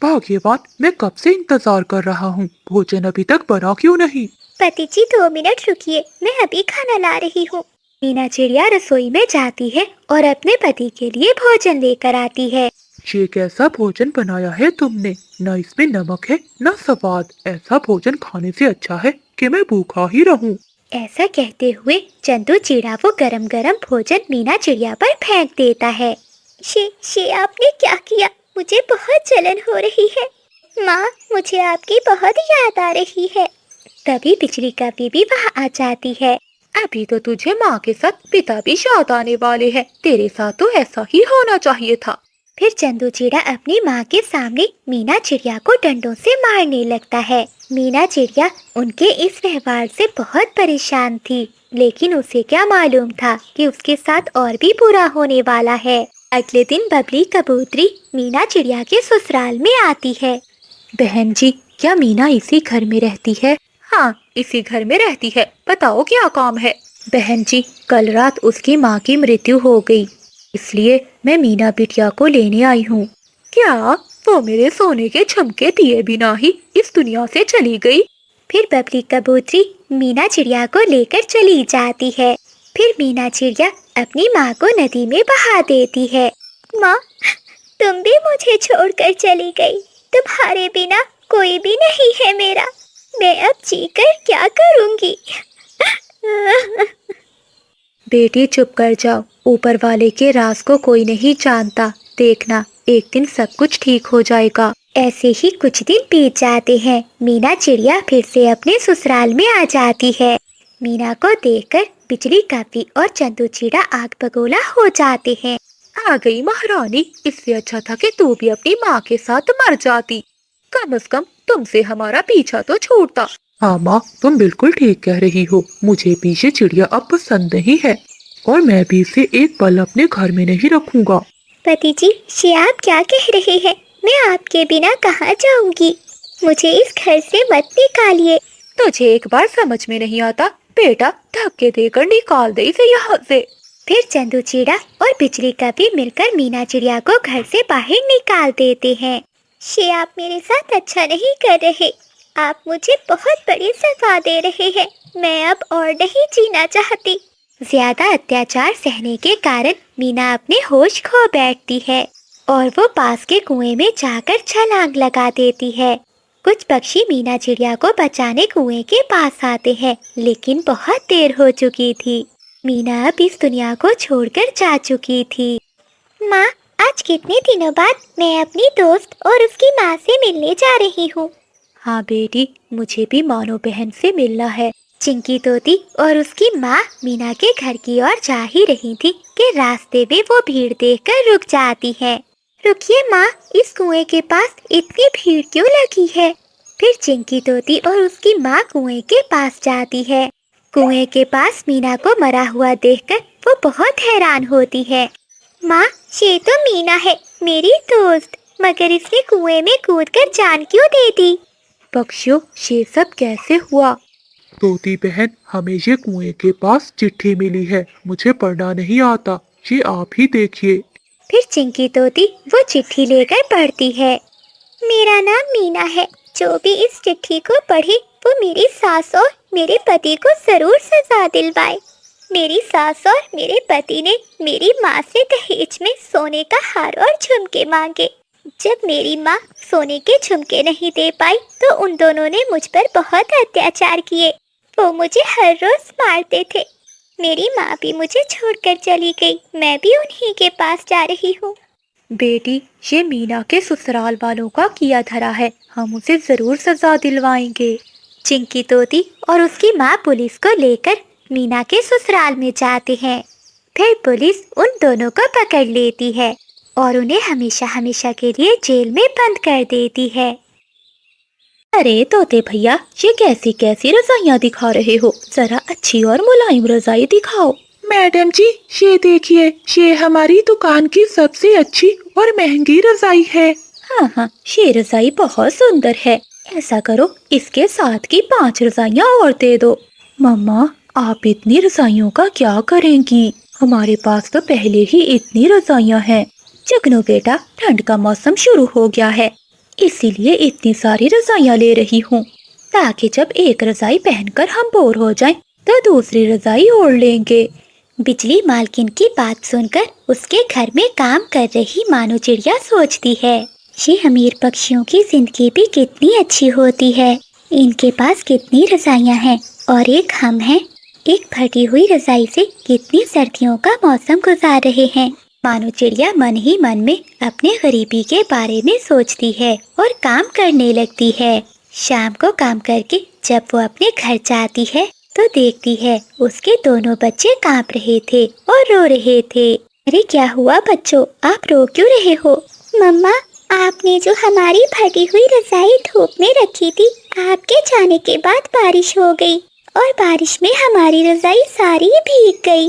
भाग्यवान, मैं कब से इंतजार कर रहा हूँ, भोजन अभी तक बना क्यों नहीं? पति जी 2 मिनट रुकिए, मैं अभी खाना ला रही हूँ। मीना चिड़िया रसोई में जाती है और अपने पति के लिए भोजन लेकर आती है। ये कैसा भोजन बनाया है तुमने? न इसमें नमक है न स्वाद। ऐसा भोजन खाने से अच्छा है कि मैं भूखा ही रहूं। ऐसा कहते हुए चंदू चिड़ा वो गरम गरम भोजन मीना चिड़िया पर फेंक देता है। ये आपने क्या किया? मुझे बहुत जलन हो रही है। माँ, मुझे आपकी बहुत याद आ रही है। तभी बिजली का बीबी वहाँ आ जाती है। अभी तो तुझे माँ के साथ पिता भी याद आने वाले हैं। तेरे साथ तो ऐसा ही होना चाहिए था। फिर चंदू चिड़ा अपनी माँ के सामने मीना चिड़िया को डंडों से मारने लगता है। मीना चिड़िया उनके इस व्यवहार से बहुत परेशान थी, लेकिन उसे क्या मालूम था कि उसके साथ और भी बुरा होने वाला है। अगले दिन बबली कबूतरी मीना चिड़िया के ससुराल में आती है। बहन जी, क्या मीना इसी घर में रहती है? हाँ, इसी घर में रहती है। बताओ क्या काम है? बहन जी, कल रात उसकी माँ की मृत्यु हो गई, इसलिए मैं मीना बिटिया को लेने आई हूँ। क्या वो मेरे सोने के झुमके दिए बिना ही इस दुनिया से चली गई? फिर बबली कबूतरी मीना चिड़िया को लेकर चली जाती है। फिर मीना चिड़िया अपनी माँ को नदी में बहा देती है। माँ, तुम भी मुझे छोड़कर चली गई। तुम्हारे बिना कोई भी नहीं है मेरा। मैं अब जीकर क्या करूँगी? बेटी चुप कर जाओ, ऊपर वाले के राज को कोई नहीं जानता। देखना, एक दिन सब कुछ ठीक हो जाएगा। ऐसे ही कुछ दिन बीत जाते हैं। मीना चिड़िया फिर से अपने ससुराल में आ जाती है। मीना को देखकर बिजली कवि और चंदू चिड़ा आग बगोला हो जाते हैं। आ गई महारानी, इससे अच्छा था कि तू भी अपनी माँ के साथ मर जाती। कम से कम तुमसे हमारा पीछा तो छूटता। हाँ माँ, तुम बिल्कुल ठीक कह रही हो। मुझे भी ये चिड़िया अब पसंद नहीं है और मैं भी इसे एक पल अपने घर में नहीं रखूंगा। पति जी, ये आप क्या कह रहे हैं? मैं आपके बिना कहाँ जाऊंगी? मुझे इस घर से मत निकालिए। तुझे एक बार समझ में नहीं आता बेटा, धक्के देकर निकाल दे इसे यहाँ से। फिर चंदू चिड़ा और बिजली का भी मिलकर मीना चिड़िया को घर से बाहर निकाल देते हैं। ये आप मेरे साथ अच्छा नहीं कर रहे। आप मुझे बहुत बड़ी सजा दे रहे हैं। मैं अब और नहीं जीना चाहती। ज्यादा अत्याचार सहने के कारण मीना अपने होश खो बैठती है और वो पास के कुएं में जाकर छलांग लगा देती है। कुछ पक्षी मीना चिड़िया को बचाने कुएं के पास आते हैं, लेकिन बहुत देर हो चुकी थी। मीना अब इस दुनिया को छोड़कर जा चुकी थी। माँ, आज कितने दिनों बाद मैं अपनी दोस्त और उसकी माँ से मिलने जा रही हूँ। हाँ बेटी, मुझे भी मानो बहन से मिलना है। चिंकी तोती और उसकी माँ मीना के घर की ओर जा ही रही थी कि रास्ते में वो भीड़ देखकर रुक जाती है। रुकिए माँ, इस कुएं के पास इतनी भीड़ क्यों लगी है? फिर चिंकी तोती और उसकी माँ कुएं के पास जाती है। कुएं के पास मीना को मरा हुआ देखकर वो बहुत हैरान होती है। माँ, ये तो मीना है, मेरी दोस्त, मगर इसने कुएं में कूदकर जान क्यों दे दी? पक्षियों, ये सब कैसे हुआ? तोती बहन, हमें ये कुएं के पास चिट्ठी मिली है। मुझे पढ़ना नहीं आता, ये आप ही देखिए। फिर चिंकी तोती वो चिट्ठी लेकर पढ़ती है। मेरा नाम मीना है। जो भी इस चिट्ठी को पढ़े वो मेरी सास और मेरे पति को जरूर सजा दिलवाए। मेरी सास और मेरे पति ने मेरी माँ से दहेज में सोने का हार और झुमके मांगे। जब मेरी माँ सोने के झुमके नहीं दे पाई तो उन दोनों ने मुझ पर बहुत अत्याचार किए। वो मुझे हर रोज मारते थे। मेरी माँ भी मुझे छोड़कर चली गई। मैं भी उन्हीं के पास जा रही हूँ। बेटी, ये मीना के ससुराल वालों का किया धरा है, हम उसे जरूर सजा दिलवाएंगे। चिंकी तोती और उसकी माँ पुलिस को लेकर मीना के ससुराल में जाते हैं। फिर पुलिस उन दोनों को पकड़ लेती है और उन्हें हमेशा हमेशा के लिए जेल में बंद कर देती है। अरे तोते भैया, ये कैसी कैसी रजाइयाँ दिखा रहे हो? जरा अच्छी और मुलायम रजाई दिखाओ। मैडम जी, ये देखिए, ये हमारी दुकान की सबसे अच्छी और महंगी रजाई है। हाँ हाँ, ये रजाई बहुत सुंदर है। ऐसा करो, इसके साथ की 5 रजाइयाँ और दे दो। मम्मा, आप इतनी रजाइयों का क्या करेंगी? हमारे पास तो पहले ही इतनी रजाइयाँ हैं। जगनो बेटा, ठंड का मौसम शुरू हो गया है, इसीलिए इतनी सारी रजाइयाँ ले रही हूँ, ताकि जब एक रजाई पहनकर हम बोर हो जाएं, तो दूसरी रजाई ओढ़ लेंगे। बिजली मालकिन की बात सुनकर उसके घर में काम कर रही मानो चिड़िया सोचती है, ये अमीर पक्षियों की जिंदगी भी कितनी अच्छी होती है। इनके पास कितनी रजाइयाँ हैं और एक हम हैं। एक फटी हुई रजाई से कितनी सर्दियों का मौसम गुजार रहे हैं। मानो चिड़िया मन ही मन में अपने गरीबी के बारे में सोचती है और काम करने लगती है। शाम को काम करके जब वो अपने घर जाती है तो देखती है उसके दोनों बच्चे कांप रहे थे और रो रहे थे। अरे क्या हुआ बच्चों, आप रो क्यों रहे हो? मम्मा, आपने जो हमारी फटी हुई रजाई धूप में रखी थी, आपके जाने के बाद बारिश हो गई और बारिश में हमारी रजाई सारी भीग गई।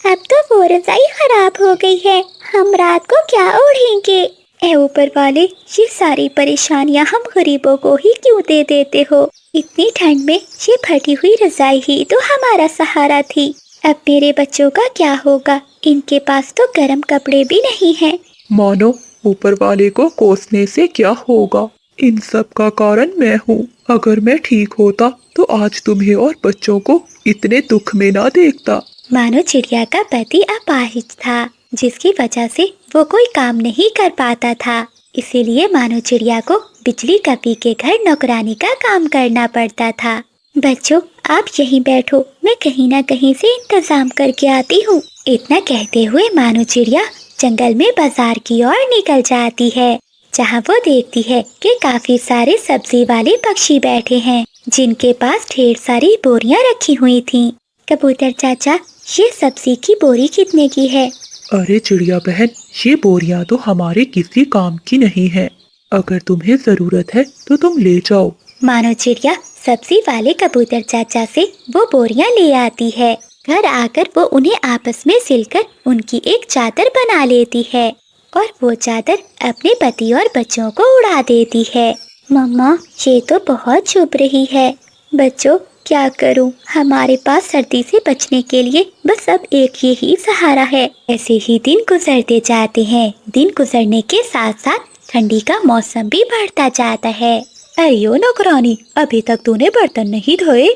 अब तो वो रजाई खराब हो गई है। हम रात को क्या ओढ़ेंगे? ऐ ऊपर वाले, ये सारी परेशानियां हम गरीबों को ही क्यों दे देते हो? इतनी ठंड में ये फटी हुई रजाई ही तो हमारा सहारा थी। अब मेरे बच्चों का क्या होगा? इनके पास तो गर्म कपड़े भी नहीं हैं। मानो, ऊपर वाले को कोसने से क्या होगा? इन सब का कारण मैं हूँ। अगर मैं ठीक होता तो आज तुम्हें और बच्चों को इतने दुख में ना देखता। मानो चिड़िया का पति अपाहिज था, जिसकी वजह से वो कोई काम नहीं कर पाता था। इसीलिए मानो चिड़िया को बिजली कपी के घर नौकरानी का काम करना पड़ता था। बच्चों, आप यहीं बैठो, मैं कहीं ना कहीं से इंतजाम करके आती हूँ। इतना कहते हुए मानो चिड़िया जंगल में बाजार की ओर निकल जाती है, जहाँ वो देखती है कि काफी सारे सब्जी वाले पक्षी बैठे हैं, जिनके पास ढेर सारी बोरियां रखी हुई थीं। कबूतर चाचा, ये सब्जी की बोरी कितने की है? अरे चिड़िया बहन, ये बोरियां तो हमारे किसी काम की नहीं है। अगर तुम्हें जरूरत है तो तुम ले जाओ। मानो चिड़िया सब्जी वाले कबूतर चाचा से वो बोरियां ले आती है। घर आकर वो उन्हें आपस में सिलकर उनकी एक चादर बना लेती है और वो चादर अपने पति और बच्चों को उड़ा देती है। मम्मा, ये तो बहुत चुभ रही है। बच्चों, क्या करूं? हमारे पास सर्दी से बचने के लिए बस अब एक ही सहारा है। ऐसे ही दिन गुजरते जाते हैं। दिन गुजरने के साथ साथ ठंडी का मौसम भी बढ़ता जाता है। अरे ओ नौकरानी, अभी तक तूने बर्तन नहीं धोए?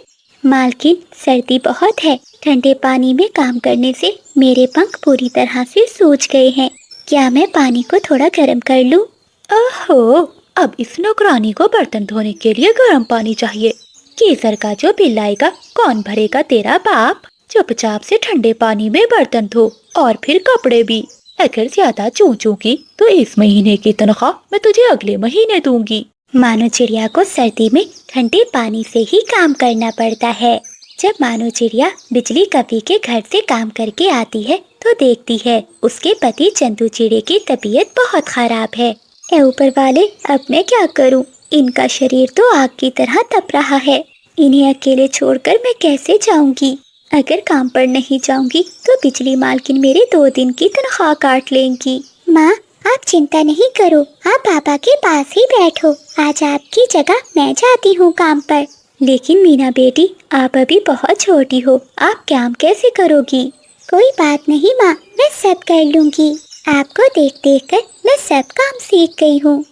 मालकिन, सर्दी बहुत है। ठंडे पानी में काम करने से मेरे पंख पूरी तरह से सूज गए हैं। क्या मैं पानी को थोड़ा गर्म कर लूं? ओहो, अब इस नौकरानी को बर्तन धोने के लिए गर्म पानी चाहिए। केसर का जो बिल आएगा कौन भरेगा? तेरा बाप। चुपचाप से ठंडे पानी में बर्तन धो और फिर कपड़े भी। अगर ज्यादा चूचू की तो इस महीने की तनख्वाह मैं तुझे अगले महीने दूंगी। मानो चिड़िया को सर्दी में ठंडे पानी से ही काम करना पड़ता है। जब मानो चिड़िया बिजली कवि के घर से काम करके आती है तो देखती है उसके पति चंदू चिड़े की तबीयत बहुत खराब है। ए ऊपर वाले, अब मैं क्या करूं? इनका शरीर तो आग की तरह तप रहा है। इन्हें अकेले छोड़कर मैं कैसे जाऊंगी? अगर काम पर नहीं जाऊंगी तो बिजली मालकिन मेरे 2 दिन की तनख्वाह काट लेंगी। माँ, आप चिंता नहीं करो, आप पापा के पास ही बैठो। आज आपकी जगह मैं जाती हूँ काम पर। लेकिन मीना बेटी, आप अभी बहुत छोटी हो, आप काम कैसे करोगी? कोई बात नहीं माँ, मैं सब कर लूंगी। आपको देख देख कर मैं सब काम सीख गई हूँ।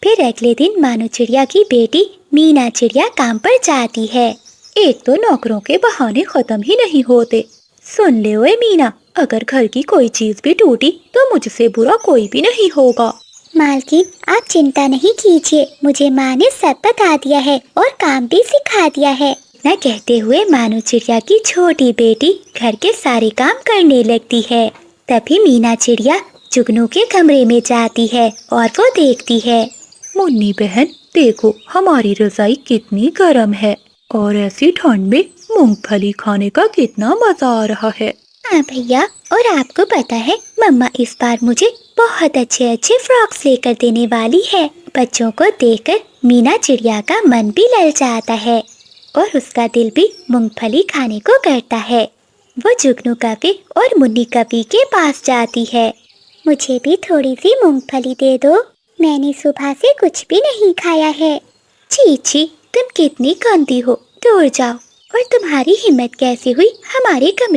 फिर अगले दिन मानो चिड़िया की बेटी मीना चिड़िया काम पर जाती है। एक तो नौकरों के बहाने खत्म ही नहीं होते। सुन ले ओए मीना, अगर घर की कोई चीज भी टूटी तो मुझसे बुरा कोई भी नहीं होगा। मालकिन, आप चिंता नहीं कीजिए, मुझे माँ ने सब बता दिया है और काम भी सिखा दिया है। न कहते हुए मानो चिड़िया की छोटी बेटी घर के सारे काम करने लगती है। तभी मीना चिड़िया जुगनू के कमरे में जाती है और वो देखती है। मुन्नी बहन, देखो हमारी रजाई कितनी गर्म है और ऐसी ठंड में मूंगफली खाने का कितना मजा आ रहा है। हाँ भैया, और आपको पता है मम्मा इस बार मुझे बहुत अच्छे अच्छे फ्रॉक्स लेकर देने वाली है। बच्चों को देखकर मीना चिड़िया का मन भी ललचाता है और उसका दिल भी मूंगफली खाने को करता है। वो जुगनू कवि और मुन्नी कवि के पास जाती है। मुझे भी थोड़ी सी मूंगफली दे दो, मैंने सुबह से कुछ भी नहीं खाया है। छी छी, तुम कितनी गंदी हो, दूर जाओ। और तुम्हारी हिम्मत कैसे हुई हमारे कमरे